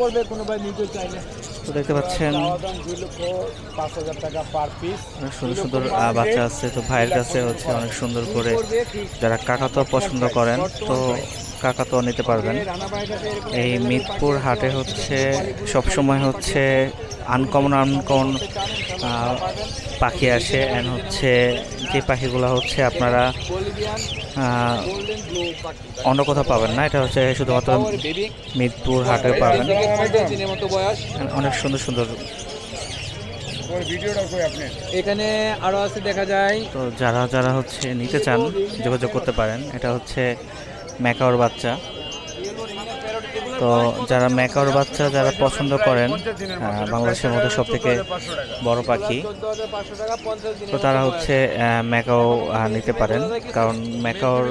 তো দেখতে পাচ্ছেন অনেক সুন্দর সুন্দর বাচ্চা আছে। তো ভাইয়ের কাছে হচ্ছে অনেক সুন্দর করে যারা কাকাতুয়া পছন্দ করেন তো কাকাতুয়া নিতে পারবেন। এই মিরপুর হাটে হচ্ছে সবসময় হচ্ছে আনকমন আনকমন পাখি আসে অ্যান্ড হচ্ছে যে পাখিগুলো হচ্ছে আপনারা অন্য কোথাও পাবেন না। এটা হচ্ছে শুধুমাত্র মিরপুর হাটে পাবেন। অনেক সুন্দর সুন্দর এখানে আরো আছে দেখা যায়। তো যারা যারা হচ্ছে নিতে চান যোগাযোগ করতে পারেন। এটা হচ্ছে ম্যাকাওর বাচ্চা। তো যারা ম্যাকাওর বাচ্চা যারা পছন্দ করেন বাংলাদেশের মধ্যে সব থেকে বড় পাখি, তো তারা হচ্ছে ম্যাকাও নিতে পারেন। কারণ ম্যাকাওর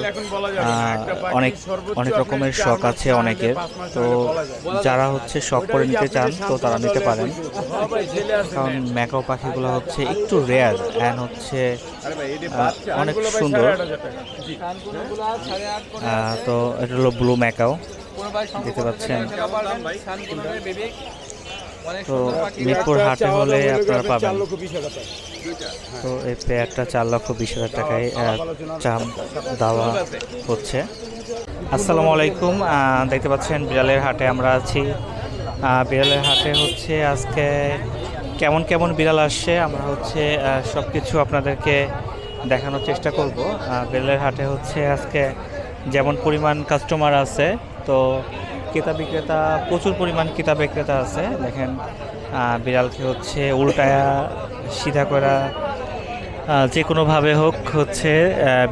অনেক অনেক রকমের শখ আছে অনেকের। তো যারা হচ্ছে শখ করে নিতে চান তো তারা নিতে পারেন। কারণ ম্যাকাও পাখিগুলো হচ্ছে একটু রেয়ার অ্যান্ড হচ্ছে অনেক সুন্দর। তো এটা হলো ব্লু ম্যাকাও দেখতে পাচ্ছেন। তো মিরপুর হাটে হলে আপনারা পাবেন। তো এই পেয়ারটা 4,20,000 টাকায় চাম দেওয়া হচ্ছে। আসসালামু আলাইকুম। দেখতে পাচ্ছেন বিড়ালের হাটে আমরা আছি। বিড়ালের হাটে হচ্ছে আজকে কেমন কেমন বিড়াল আসছে আমরা হচ্ছে সব কিছু আপনাদেরকে দেখানোর চেষ্টা করব। বিড়ালের হাটে হচ্ছে আজকে যেমন পরিমাণ কাস্টমার আছে, তো ক্রেতা বিক্রেতা প্রচুর পরিমাণ ক্রেতা বিক্রেতা আছে। দেখেন বিড়ালকে হচ্ছে উল্টায়া সিধা করা যে কোনোভাবে হোক হচ্ছে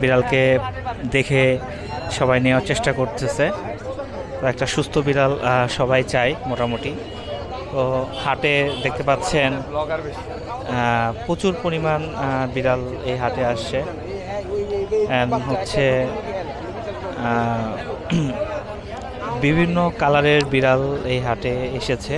বিড়ালকে দেখে সবাই নেওয়ার চেষ্টা করতেছে। তো একটা সুস্থ বিড়াল সবাই চায় মোটামুটি। তো হাটে দেখতে পাচ্ছেন প্রচুর পরিমাণ বিড়াল এই হাটে আসছে হচ্ছে বিভিন্ন কালারের বিড়াল এই হাটে এসেছে।